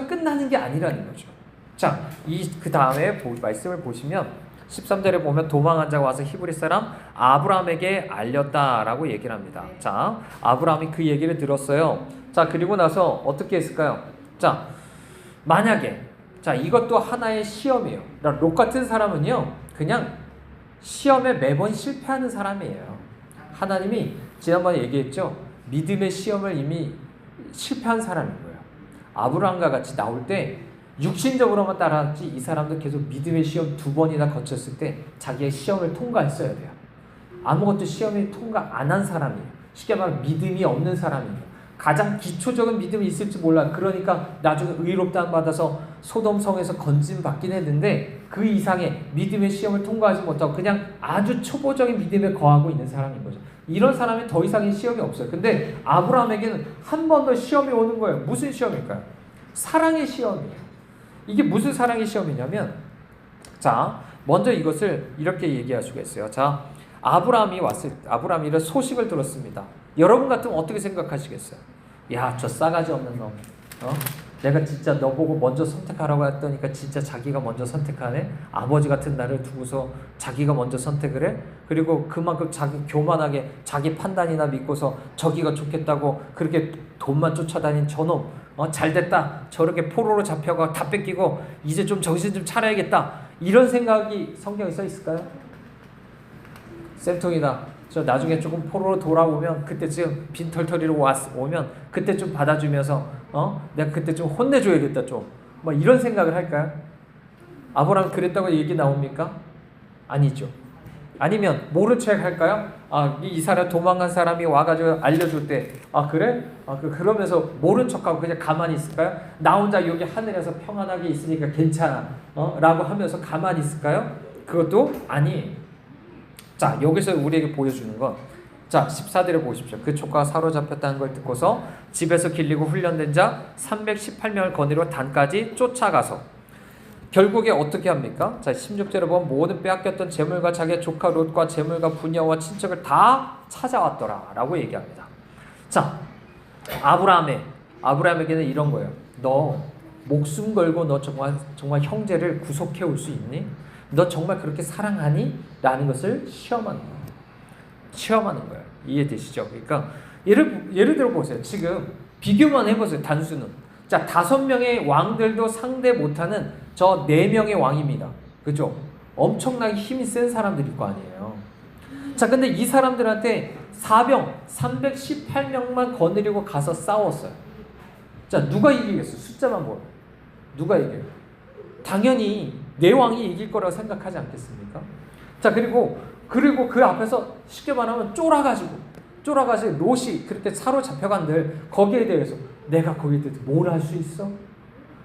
끝나는 게 아니라는 거죠. 자, 그 다음에 말씀을 보시면 13절에 보면 도망한 자가 와서 히브리 사람 아브라함에게 알렸다라고 얘기를 합니다. 자, 아브라함이 그 얘기를 들었어요. 자, 그리고 나서 어떻게 했을까요? 자, 만약에 이것도 하나의 시험이에요. 롯 같은 사람은요, 그냥 시험에 매번 실패하는 사람이에요. 하나님이 지난번에 얘기했죠. 믿음의 시험을 이미 실패한 사람인 거예요. 아브라함과 같이 나올 때 육신적으로만 따라왔지 이 사람도 계속 믿음의 시험 2번이나 거쳤을 때 자기의 시험을 통과했어야 돼요. 아무것도 시험을 통과 안 한 사람이에요. 쉽게 말하면 믿음이 없는 사람이에요. 가장 기초적인 믿음이 있을지 몰라. 그러니까 나중에 의롭다함 받아서 소돔성에서 건진 받긴 했는데 그 이상의 믿음의 시험을 통과하지 못하고 그냥 아주 초보적인 믿음에 거하고 있는 사람인 거죠. 이런 사람이 더 이상의 시험이 없어요. 근데 아브라함에게는 한 번 더 시험이 오는 거예요. 무슨 시험일까요? 사랑의 시험이에요. 이게 무슨 사랑의 시험이냐면 자, 먼저 이것을 이렇게 얘기할 수가 있어요. 자, 아브라함이 이런 소식을 들었습니다. 여러분 같으면 어떻게 생각하시겠어요? 야, 저 싸가지 없는 놈. 내가 진짜 너 보고 먼저 선택하라고 했더니까 진짜 자기가 먼저 선택하네. 아버지 같은 나를 두고서 자기가 먼저 선택을 해. 그리고 그만큼 교만하게 자기 판단이나 믿고서 저기가 좋겠다고 그렇게 돈만 쫓아다닌 저놈. 잘됐다. 저렇게 포로로 잡혀가 다 뺏기고 이제 좀 정신 좀 차려야겠다. 이런 생각이 성경에 써 있을까요? 쌤통이다. 저 나중에 조금 포로로 돌아오면 그때쯤 빈털터리로 오면 그때 좀 받아주면서 내가 그때 좀 혼내줘야겠다 좀 뭐 이런 생각을 할까요? 아브라함 그랬다고 얘기 나옵니까? 아니죠. 아니면 모른 척 할까요? 이 사람 도망간 사람이 와가지고 알려줄 때 그래? 그러면서 모른 척하고 그냥 가만히 있을까요? 나 혼자 여기 하늘에서 평안하게 있으니까 괜찮아 라고 하면서 가만히 있을까요? 그것도 아니에요. 자, 여기서 우리에게 보여주는 건 자, 14절에 보십시오. 그 조카가 사로잡혔다는 걸 듣고서 집에서 길리고 훈련된 자 318명을 거느리고 단까지 쫓아가서 결국에 어떻게 합니까? 자, 16절에 보면 모든 빼앗겼던 재물과 자기의 조카 롯과 재물과 부녀와 친척을 다 찾아왔더라 라고 얘기합니다. 자, 아브라함에게는 이런 거예요. 너 목숨 걸고 너 정말 형제를 구속해 올 수 있니? 너 정말 그렇게 사랑하니? 라는 것을 시험하는 거예요. 이해되시죠? 그러니까 예를 들어 보세요. 지금 비교만 해보세요. 단수는. 자, 5명의 왕들도 상대 못하는 저 4명의 왕입니다. 그죠? 엄청나게 힘이 센 사람들일 거 아니에요. 자, 근데 이 사람들한테 318명만 거느리고 가서 싸웠어요. 자, 누가 이기겠어요? 숫자만 보면. 누가 이겨요? 당연히 내 왕이 이길 거라고 생각하지 않겠습니까? 자, 그리고 그 앞에서 쉽게 말하면 쫄아가지고 롯이 그렇게 사로잡혀간들 거기에 대해서 내가 거기에 대해서 뭘 할 수 있어?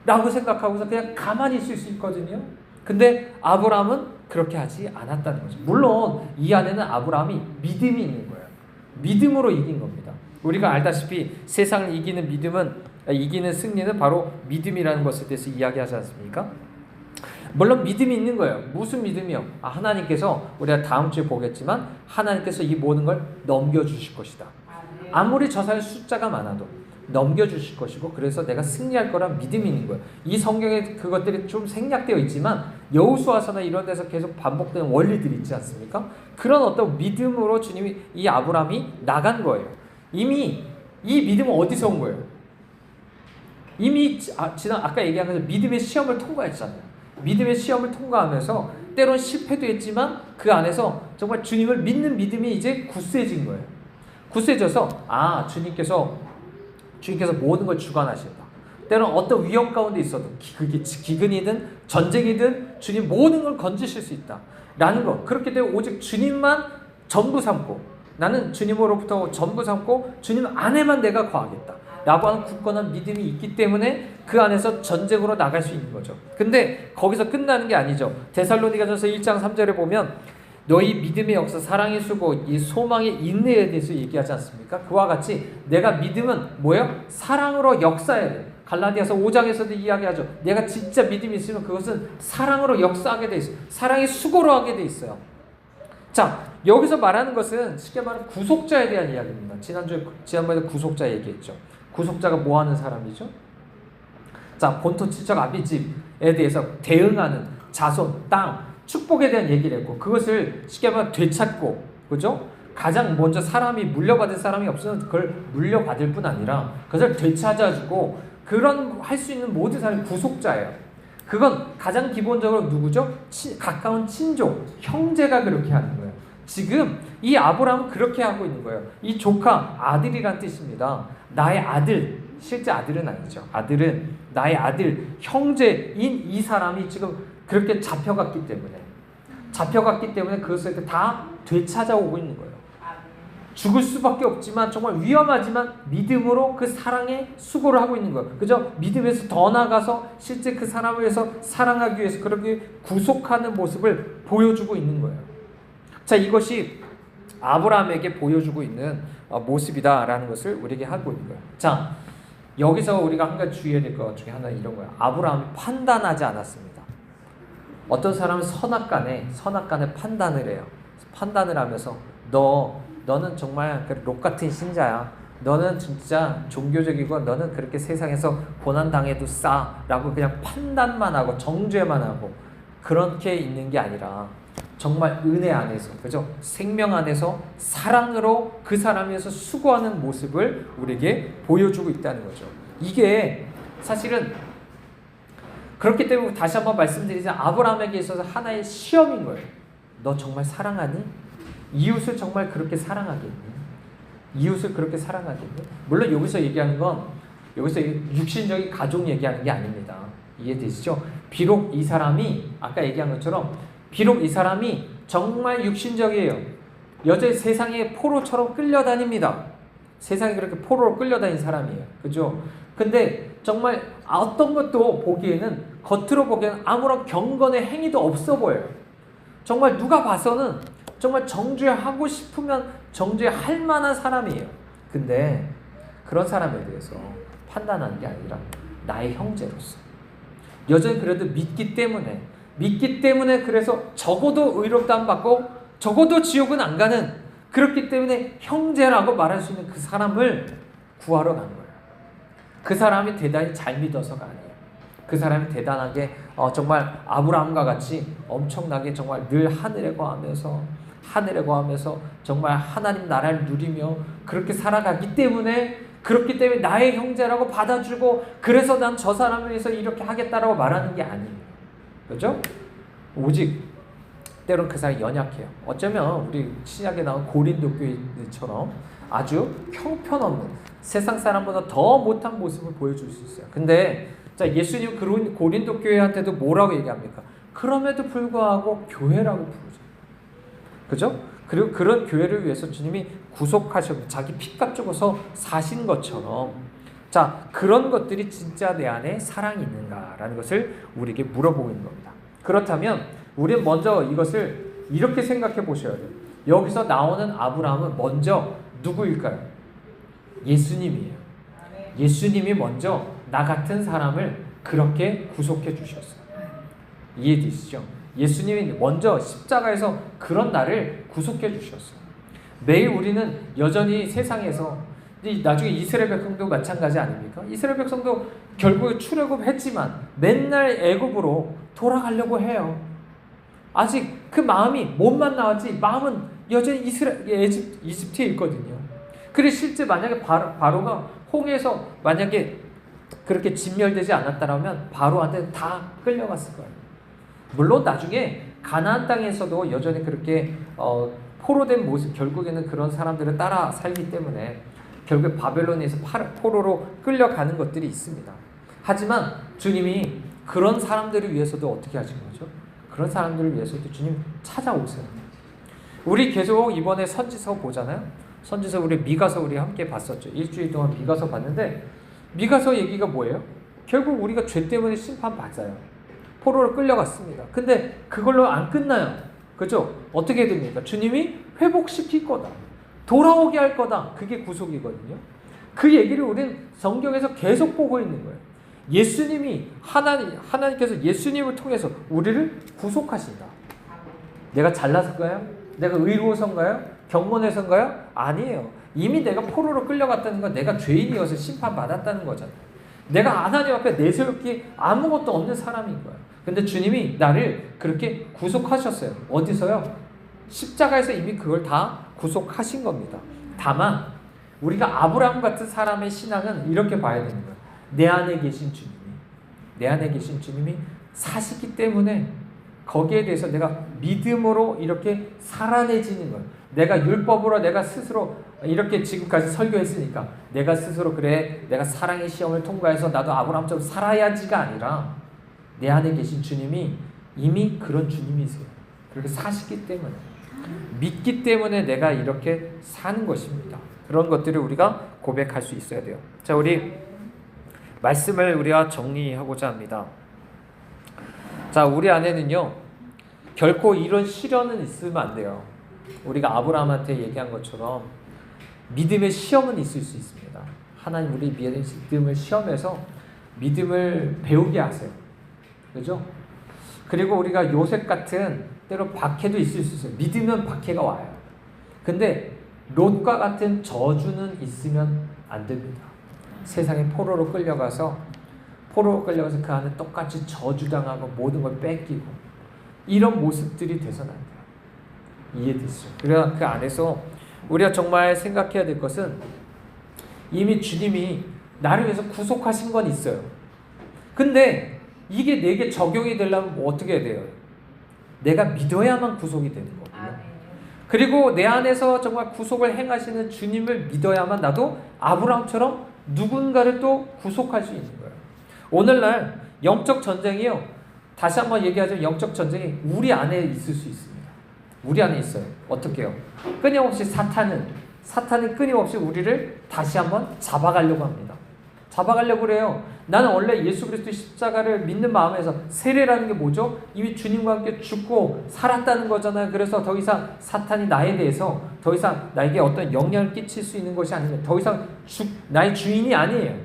라고 생각하고서 그냥 가만히 있을 수 있거든요. 근데 아브라함은 그렇게 하지 않았다는 거죠. 물론 이 안에는 아브라함이 믿음이 있는 거예요. 믿음으로 이긴 겁니다. 우리가 알다시피 세상을 이기는 승리는 바로 믿음이라는 것에 대해서 이야기하지 않습니까? 물론 믿음이 있는 거예요. 무슨 믿음이요? 하나님께서, 우리가 다음 주에 보겠지만 하나님께서 이 모든 걸 넘겨주실 것이다. 아무리 저 사람의 숫자가 많아도 넘겨주실 것이고, 그래서 내가 승리할 거란 믿음이 있는 거예요. 이 성경에 그것들이 좀 생략되어 있지만 여호수아서나 이런 데서 계속 반복되는 원리들이 있지 않습니까? 그런 어떤 믿음으로 주님이, 이 아브라함이 나간 거예요. 이미 이 믿음은 어디서 온 거예요? 이미 아까 얘기한 것처럼 믿음의 시험을 통과했잖아요. 믿음의 시험을 통과하면서 때론 실패도 했지만 그 안에서 정말 주님을 믿는 믿음이 이제 굳세진 거예요. 굳세져서 주님께서 모든 걸 주관하신다. 때론 어떤 위험 가운데 있어도 그게 기근이든 전쟁이든 주님 모든 걸 건지실 수 있다 라는 것. 그렇기 때문에 오직 주님만 전부 삼고, 나는 주님으로부터 전부 삼고 주님 안에만 내가 거하겠다 라고 하는 굳건한 믿음이 있기 때문에 그 안에서 전쟁으로 나갈 수 있는 거죠. 근데 거기서 끝나는 게 아니죠. 데살로니가전서 1장 3절에 보면 너희 믿음의 역사, 사랑의 수고, 이 소망의 인내에 대해서 얘기하지 않습니까? 그와 같이 내가 믿음은 뭐예요? 사랑으로 역사해야 돼. 갈라디아서 5장에서도 이야기하죠. 내가 진짜 믿음이 있으면 그것은 사랑으로 역사하게 돼 있어요. 사랑의 수고로 하게 돼 있어요. 자, 여기서 말하는 것은 쉽게 말하면 구속자에 대한 이야기입니다. 지난번에 구속자 얘기했죠. 구속자가 뭐 하는 사람이죠? 자, 본토 친척 아비집에 대해서 대응하는 자손, 땅, 축복에 대한 얘기를 했고, 그것을 쉽게 말하면 되찾고, 그죠? 가장 먼저 사람이 물려받을 사람이 없으면 그걸 물려받을 뿐 아니라 그것을 되찾아주고, 그런 할 수 있는 모든 사람이 구속자예요. 그건 가장 기본적으로 누구죠? 가까운 친족, 형제가 그렇게 하는 거예요. 지금 이 아브라함은 그렇게 하고 있는 거예요. 이 조카, 아들이란 뜻입니다. 나의 아들, 실제 아들은 아니죠. 아들은 나의 아들, 형제인 이 사람이 지금 그렇게 잡혀갔기 때문에 그것을 다 되찾아오고 있는 거예요. 죽을 수밖에 없지만 정말 위험하지만 믿음으로 그 사랑에 수고를 하고 있는 거예요. 그죠? 믿음에서 더 나아가서 실제 그 사람을 위해서 사랑하기 위해서 그렇게 구속하는 모습을 보여주고 있는 거예요. 자, 이것이 아브라함에게 보여주고 있는 모습이다라는 것을 우리에게 하고 있는 거예요. 자, 여기서 우리가 한 가지 주의해야 될 것 중에 하나는 이런 거예요. 아브라함이 판단하지 않았습니다. 어떤 사람은 선악간에 판단을 해요. 판단을 하면서 너는 정말 롯 같은 신자야. 너는 진짜 종교적이고 너는 그렇게 세상에서 고난당해도 싸라고 그냥 판단만 하고 정죄만 하고 그렇게 있는 게 아니라 정말 은혜 안에서, 그죠? 생명 안에서 사랑으로 그 사람에 서 수고하는 모습을 우리에게 보여주고 있다는 거죠. 이게 사실은 그렇기 때문에 다시 한번 말씀드리자, 아브라함에게 있어서 하나의 시험인 거예요. 너 정말 사랑하니? 이웃을 정말 그렇게 사랑하겠니? 이웃을 그렇게 사랑하겠니? 물론 여기서 얘기하는 건 여기서 육신적인 가족 얘기하는 게 아닙니다. 이해되시죠? 비록 이 사람이 아까 얘기한 것처럼 비록 이 사람이 정말 육신적이에요. 여전히 세상에 포로처럼 끌려다닙니다. 세상에 그렇게 포로로 끌려다니는 사람이에요. 그죠? 근데 정말 어떤 것도 겉으로 보기에는 아무런 경건의 행위도 없어 보여요. 정말 누가 봐서는 정말 정죄하고 싶으면 정죄할 만한 사람이에요. 근데 그런 사람에 대해서 판단하는 게 아니라 나의 형제로서 여전히 그래도 믿기 때문에 그래서 적어도 의롭다 안 받고 적어도 지옥은 안 가는, 그렇기 때문에 형제라고 말할 수 있는 그 사람을 구하러 간 거예요. 그 사람이 대단히 잘 믿어서가 아니에요. 그 사람이 대단하게 정말 아브라함과 같이 엄청나게 정말 늘 하늘에 거하면서 정말 하나님 나라를 누리며 그렇게 살아가기 때문에, 그렇기 때문에 나의 형제라고 받아주고 그래서 난 저 사람을 위해서 이렇게 하겠다라고 말하는 게 아니에요. 그죠? 오직 때론 그 사람이 연약해요. 어쩌면 우리 신약에 나온 고린도 교회처럼 아주 형편없는 세상 사람보다 더 못한 모습을 보여줄 수 있어요. 근데 자, 예수님 고린도 교회한테도 뭐라고 얘기합니까? 그럼에도 불구하고 교회라고 부르죠. 그죠? 그리고 그런 교회를 위해서 주님이 구속하셨고 자기 피값 주고서 사신 것처럼, 자, 그런 것들이 진짜 내 안에 사랑이 있는가라는 것을 우리에게 물어보고 있는 겁니다. 그렇다면 우리는 먼저 이것을 이렇게 생각해 보셔야 돼요. 여기서 나오는 아브라함은 먼저 누구일까요? 예수님이에요. 예수님이 먼저 나 같은 사람을 그렇게 구속해 주셨어요. 이해되시죠? 예수님이 먼저 십자가에서 그런 나를 구속해 주셨어요. 매일 우리는 여전히 세상에서, 나중에 이스라엘 백성도 마찬가지 아닙니까? 이스라엘 백성도 결국에 출애굽했지만 맨날 애굽으로 돌아가려고 해요. 아직 그 마음이, 몸만 나왔지 마음은 여전히 이집트에 있거든요. 그래서 실제 만약에 바로가 홍해에서 만약에 그렇게 진멸되지 않았다면 바로한테 다 끌려갔을 거예요. 물론 나중에 가나안 땅에서도 여전히 그렇게 포로된 모습, 결국에는 그런 사람들을 따라 살기 때문에 결국 바벨론에서 포로로 끌려가는 것들이 있습니다. 하지만 주님이 그런 사람들을 위해서도 어떻게 하신 거죠? 그런 사람들을 위해서도 주님 찾아오세요. 우리 계속 이번에 선지서 보잖아요. 선지서 우리 미가서 우리 함께 봤었죠. 일주일 동안 미가서 봤는데 미가서 얘기가 뭐예요? 결국 우리가 죄 때문에 심판받아요. 포로로 끌려갔습니다. 근데 그걸로 안 끝나요. 그죠? 어떻게 됩니까? 주님이 회복시킬 거다. 돌아오게 할 거다. 그게 구속이거든요. 그 얘기를 우리는 성경에서 계속 보고 있는 거예요. 예수님이 하나님께서 예수님을 통해서 우리를 구속하신다. 내가 잘나서인가요? 내가 의로워서인가요? 경건해서인가요? 아니에요. 이미 내가 포로로 끌려갔다는 건 내가 죄인이어서 심판받았다는 거잖아요. 내가 하나님 앞에 내세울 아무것도 없는 사람인 거예요. 근데 주님이 나를 그렇게 구속하셨어요. 어디서요? 십자가에서 이미 그걸 다 구속하신 겁니다. 다만 우리가 아브라함 같은 사람의 신앙은 이렇게 봐야 되는 거예요. 내 안에 계신 주님이 사시기 때문에 거기에 대해서 내가 믿음으로 이렇게 살아내지는 거예요. 내가 율법으로 내가 스스로 이렇게 지금까지 설교했으니까 내가 스스로 그래 내가 사랑의 시험을 통과해서 나도 아브라함처럼 살아야지가 아니라 내 안에 계신 주님이 이미 그런 주님이세요. 그렇게 사시기 때문에, 믿기 때문에 내가 이렇게 사는 것입니다. 그런 것들을 우리가 고백할 수 있어야 돼요. 자, 우리 말씀을 우리가 정리하고자 합니다. 자, 우리 안에는요 결코 이런 시련은 있으면 안 돼요. 우리가 아브라함한테 얘기한 것처럼 믿음의 시험은 있을 수 있습니다. 하나님 우리 믿음을 시험해서 믿음을 배우게 하세요. 그죠? 그리고 우리가 요셉 같은 때로 박해도 있을 수 있어요. 믿으면 박해가 와요. 근데 롯과 같은 저주는 있으면 안 됩니다. 세상에 포로로 끌려가서 그 안에 똑같이 저주당하고 모든 걸 뺏기고 이런 모습들이 돼서는 안 돼요. 이해되시죠? 그래야 그 안에서 우리가 정말 생각해야 될 것은 이미 주님이 나를 위해서 구속하신 건 있어요. 근데 이게 내게 적용이 되려면 뭐 어떻게 해야 돼요? 내가 믿어야만 구속이 되는 거고요. 그리고 내 안에서 정말 구속을 행하시는 주님을 믿어야만 나도 아브라함처럼 누군가를 또 구속할 수 있는 거예요. 오늘날 영적 전쟁이요. 다시 한번 얘기하자면 영적 전쟁이 우리 안에 있을 수 있습니다. 우리 안에 있어요. 어떻게 해요? 끊임없이 사탄은 끊임없이 우리를 다시 한번 잡아가려고 합니다. 잡아가려고 그래요. 나는 원래 예수 그리스도의 십자가를 믿는 마음에서 세례라는 게 뭐죠? 이미 주님과 함께 죽고 살았다는 거잖아요. 그래서 더 이상 사탄이 나에 대해서 더 이상 나에게 어떤 영향을 끼칠 수 있는 것이 아니면 더 이상 나의 주인이 아니에요.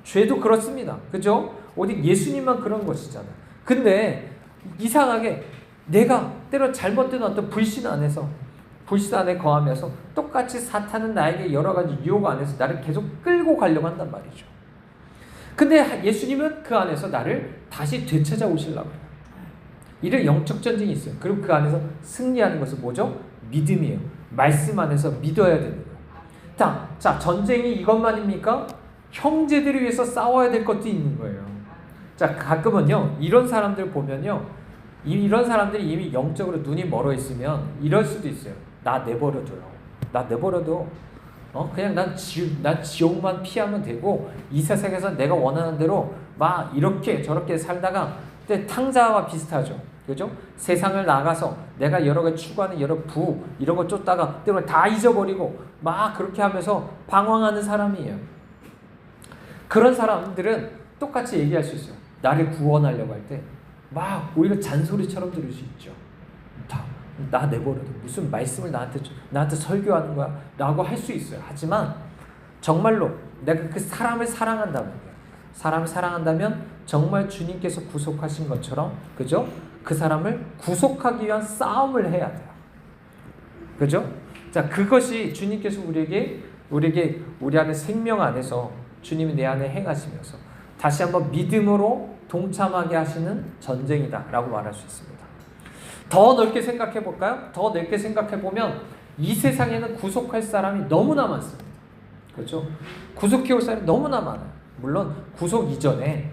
죄도 그렇습니다. 그죠? 오직 예수님만 그런 것이잖아요. 근데 이상하게 내가 때로 잘못된 어떤 불신 안에 거하면서 똑같이 사탄은 나에게 여러 가지 유혹 안에서 나를 계속 끌고 가려고 한단 말이죠. 근데 예수님은 그 안에서 나를 다시 되찾아오시려고 해요. 이런 영적 전쟁이 있어요. 그리고 그 안에서 승리하는 것은 뭐죠? 믿음이에요. 말씀 안에서 믿어야 되는 거예요. 자, 전쟁이 이것만입니까? 형제들을 위해서 싸워야 될 것도 있는 거예요. 자, 가끔은요, 이런 사람들 보면요, 이런 사람들이 이미 영적으로 눈이 멀어 있으면 이럴 수도 있어요. 나 내버려둬요. 나 내버려둬. 그냥 난 지옥만 피하면 되고 이 세상에서 내가 원하는 대로 막 이렇게 저렇게 살다가 근데 탕자와 비슷하죠. 그죠? 세상을 나가서 내가 여러 가지 추구하는 여러 이런 거 쫓다가 때문에 다 잊어버리고 막 그렇게 하면서 방황하는 사람이에요. 그런 사람들은 똑같이 얘기할 수 있어요. 나를 구원하려고 할 때 막 오히려 잔소리처럼 들을 수 있죠. 나 내버려둬. 무슨 말씀을 나한테 설교하는 거야? 라고 할 수 있어요. 하지만 정말로 내가 그 사람을 사랑한다면 정말 주님께서 구속하신 것처럼, 그죠? 그 사람을 구속하기 위한 싸움을 해야 돼요. 그죠? 자, 그것이 주님께서 우리 안에 생명 안에서 주님이 내 안에 행하시면서 다시 한번 믿음으로 동참하게 하시는 전쟁이다라고 말할 수 있습니다. 더 넓게 생각해 볼까요? 더 넓게 생각해 보면 이 세상에는 구속할 사람이 너무나 많습니다. 그렇죠? 구속해 올 사람이 너무나 많아요. 물론 구속 이전에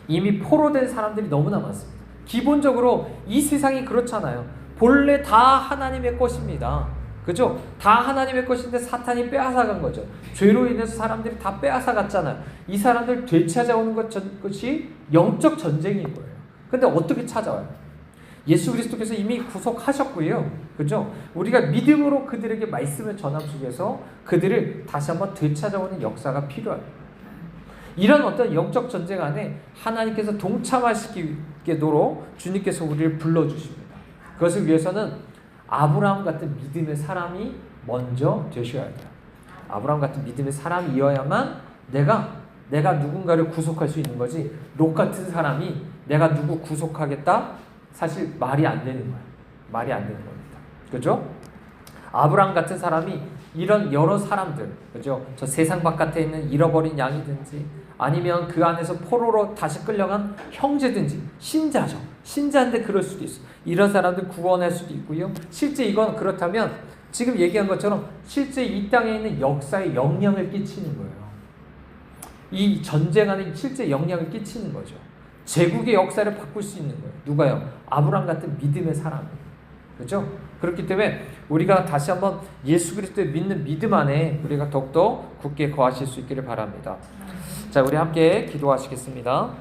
이미 포로된 사람들이 너무나 많습니다. 기본적으로 이 세상이 그렇잖아요. 본래 다 하나님의 것입니다. 그죠? 다 하나님의 것인데 사탄이 빼앗아간 거죠. 죄로 인해서 사람들이 다 빼앗아갔잖아요. 이 사람들 되찾아오는 것이 영적 전쟁인 거예요. 근데 어떻게 찾아와요? 예수 그리스도께서 이미 구속하셨고요. 그죠? 우리가 믿음으로 그들에게 말씀을 전함 속에서 그들을 다시 한번 되찾아오는 역사가 필요해요. 이런 어떤 영적 전쟁 안에 하나님께서 동참하시도록 주님께서 우리를 불러주십니다. 그것을 위해서는 아브라함 같은 믿음의 사람이 먼저 되셔야 돼요. 아브라함 같은 믿음의 사람이어야만 내가 누군가를 구속할 수 있는 거지. 롯 같은 사람이 내가 누구 구속하겠다? 사실 말이 안 되는 거예요. 말이 안 되는 겁니다. 그죠? 아브라함 같은 사람이 이런 여러 사람들, 그죠? 저 세상 바깥에 있는 잃어버린 양이든지 아니면 그 안에서 포로로 다시 끌려간 형제든지 신자죠. 신자인데 그럴 수도 있어. 이런 사람들 구원할 수도 있고요. 실제 이건 그렇다면 지금 얘기한 것처럼 실제 이 땅에 있는 역사에 영향을 끼치는 거예요. 이 전쟁 안에 실제 영향을 끼치는 거죠. 제국의 역사를 바꿀 수 있는 거예요. 누가요? 아브라함 같은 믿음의 사람이에요. 그렇죠? 그렇기 때문에 우리가 다시 한번 예수 그리스도의 믿는 믿음 안에 우리가 더욱더 굳게 거하실 수 있기를 바랍니다. 자, 우리 함께 기도하시겠습니다.